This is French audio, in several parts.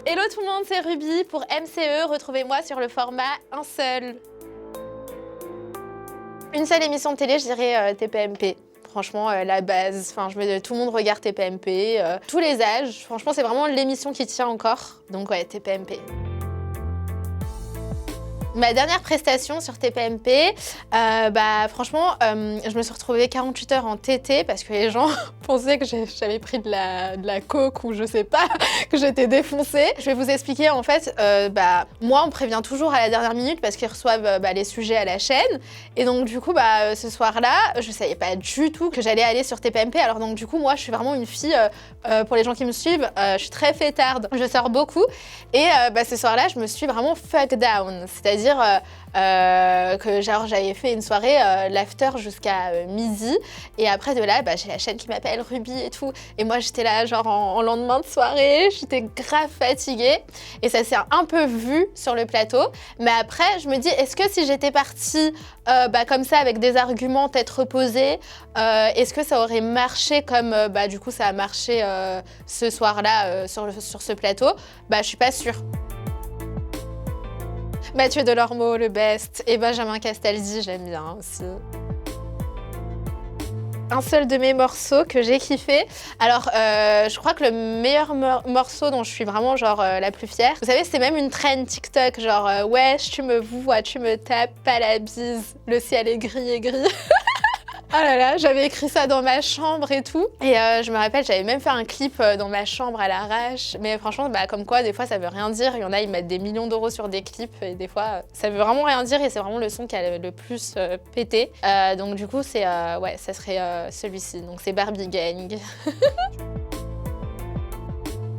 Hello tout le monde, c'est Ruby. Pour MCE, retrouvez-moi sur le format un seul. Une seule émission de télé, je dirais TPMP. Franchement, la base. Enfin, tout le monde regarde TPMP. Tous les âges. Franchement, c'est vraiment l'émission qui tient encore. Donc ouais, TPMP. Ma dernière prestation sur TPMP, franchement, je me suis retrouvée 48 heures en TT parce que les gens pensaient que j'avais pris de la coke ou je sais pas, que j'étais défoncée. Je vais vous expliquer en fait, moi on me prévient toujours à la dernière minute parce qu'ils reçoivent les sujets à la chaîne. Et donc du coup, ce soir-là, je savais pas du tout que j'allais aller sur TPMP. Alors donc du coup, moi je suis vraiment une fille, pour les gens qui me suivent, je suis très fêtarde, je sors beaucoup. Et ce soir-là, je me suis vraiment fuck down, c'est-à-dire que j'avais fait une soirée l'after jusqu'à midi et après de là j'ai la chaîne qui m'appelle Ruby et tout et moi j'étais là genre en lendemain de soirée, j'étais grave fatiguée et ça s'est un peu vu sur le plateau, mais après je me dis est-ce que si j'étais partie comme ça avec des arguments tête reposée, est-ce que ça aurait marché comme du coup ça a marché ce soir-là sur ce plateau? Je suis pas sûre. Mathieu Delormeau, le best, et Benjamin Castaldi, j'aime bien aussi. Un seul de mes morceaux que j'ai kiffé. Alors, je crois que le meilleur morceau dont je suis vraiment la plus fière, vous savez, c'est même une trend TikTok, wesh, tu me vois, tu me tapes, pas la bise, le ciel est gris. Ah là là, j'avais écrit ça dans ma chambre et tout. Et je me rappelle, j'avais même fait un clip dans ma chambre à l'arrache. Mais franchement, comme quoi, des fois, ça veut rien dire. Il y en a, ils mettent des millions d'euros sur des clips. Et des fois, ça veut vraiment rien dire. Et c'est vraiment le son qui a le plus pété. Donc du coup, ça serait celui-ci. Donc c'est Barbie Gang.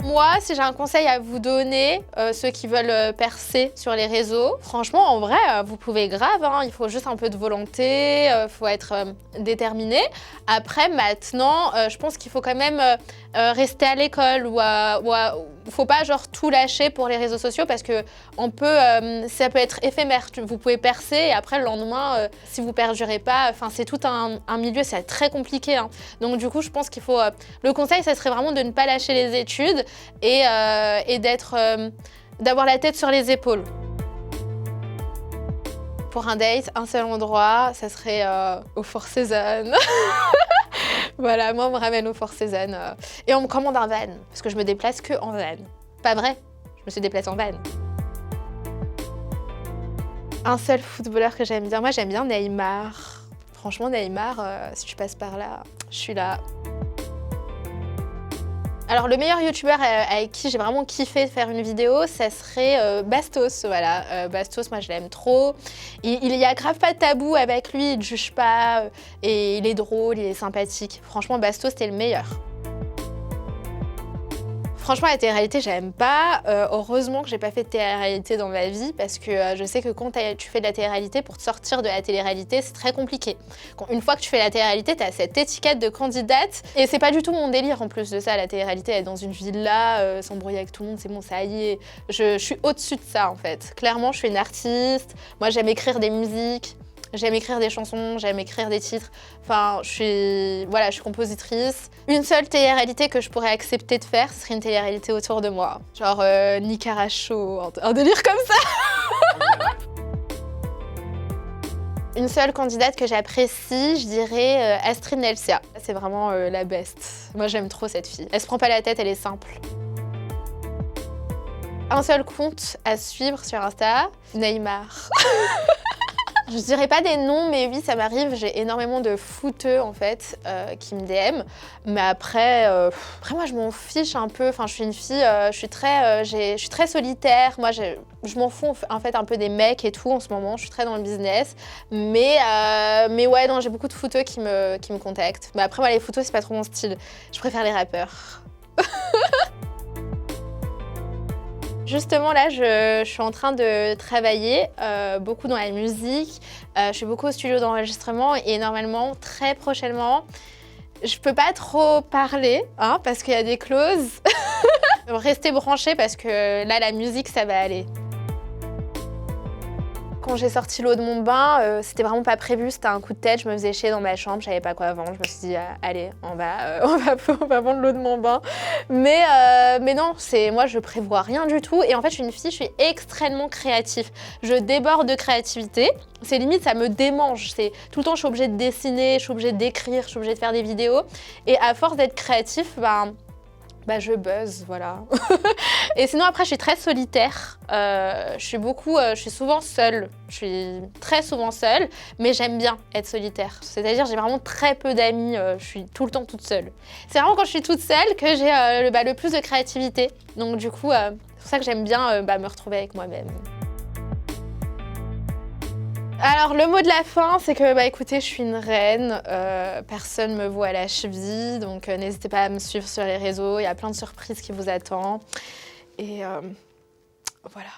Moi, si j'ai un conseil à vous donner, ceux qui veulent percer sur les réseaux, franchement, en vrai, vous pouvez grave, hein, il faut juste un peu de volonté, faut être déterminé. Après, maintenant, je pense qu'il faut quand même rester à l'école ou faut pas tout lâcher pour les réseaux sociaux parce que ça peut être éphémère. Vous pouvez percer et après, le lendemain, si vous perdurez pas, c'est tout un milieu, c'est très compliqué. Hein. Donc du coup, je pense qu'il faut... le conseil, ça serait vraiment de ne pas lâcher les études et d'avoir la tête sur les épaules. Pour un date, un seul endroit, ça serait au Four Seasons. Voilà, moi on me ramène au Four Seasons et on me commande un van, parce que je me déplace que en van. Pas vrai, je me suis déplacée en van. Un seul footballeur que j'aime bien, moi j'aime bien Neymar. Franchement Neymar, si tu passes par là, je suis là. Alors le meilleur youtubeur avec qui j'ai vraiment kiffé faire une vidéo, ça serait Bastos, voilà. Bastos, moi je l'aime trop. Il y a grave pas de tabou avec lui, il ne juge pas, et il est drôle, il est sympathique. Franchement, Bastos, c'était le meilleur. Franchement, la télé-réalité, j'aime pas. Heureusement que j'ai pas fait de télé-réalité dans ma vie parce que je sais que quand tu fais de la télé-réalité, pour te sortir de la télé-réalité, c'est très compliqué. Une fois que tu fais la télé-réalité, tu as cette étiquette de candidate et c'est pas du tout mon délire en plus de ça. La télé-réalité, être dans une villa, s'embrouiller avec tout le monde, c'est bon, ça y est. Je suis au-dessus de ça en fait. Clairement, je suis une artiste. Moi, j'aime écrire des musiques. J'aime écrire des chansons, j'aime écrire des titres. Enfin, je suis compositrice. Une seule télé-réalité que je pourrais accepter de faire, ce serait une télé-réalité autour de moi. Genre Nicara Show, un délire comme ça. Une seule candidate que j'apprécie, je dirais Astrid Nelsia. C'est vraiment la best. Moi, j'aime trop cette fille. Elle se prend pas la tête, elle est simple. Un seul compte à suivre sur Insta, Neymar. Je dirais pas des noms, mais oui, ça m'arrive. J'ai énormément de footeux, en fait, qui me DM. Mais après moi, je m'en fiche un peu. Enfin, je suis une fille, je suis très solitaire. Moi, je m'en fous, en fait, un peu des mecs et tout, en ce moment. Je suis très dans le business. Mais ouais, non, j'ai beaucoup de footeux qui me contactent. Mais après, moi, les footeux, c'est pas trop mon style. Je préfère les rappeurs. Justement, là, je suis en train de travailler beaucoup dans la musique. Je suis beaucoup au studio d'enregistrement et normalement, très prochainement, je peux pas trop parler parce qu'il y a des clauses. Restez branchés parce que là, la musique, ça va aller. Quand j'ai sorti l'eau de mon bain, c'était vraiment pas prévu, c'était un coup de tête, je me faisais chier dans ma chambre, je savais pas quoi vendre, je me suis dit allez, on va vendre l'eau de mon bain. Mais non, moi je prévois rien du tout et en fait je suis une fille, je suis extrêmement créative. Je déborde de créativité, c'est limite ça me démange, tout le temps je suis obligée de dessiner, je suis obligée d'écrire, je suis obligée de faire des vidéos et à force d'être créatif, je buzz, voilà. Et sinon après je suis très solitaire, je suis souvent seule, je suis très souvent seule, mais j'aime bien être solitaire. C'est-à-dire j'ai vraiment très peu d'amis, je suis tout le temps toute seule. C'est vraiment quand je suis toute seule que j'ai le plus de créativité. Donc du coup, c'est pour ça que j'aime bien me retrouver avec moi-même. Alors le mot de la fin, c'est que écoutez, je suis une reine, personne me voit à la cheville, donc n'hésitez pas à me suivre sur les réseaux, il y a plein de surprises qui vous attendent. Et voilà.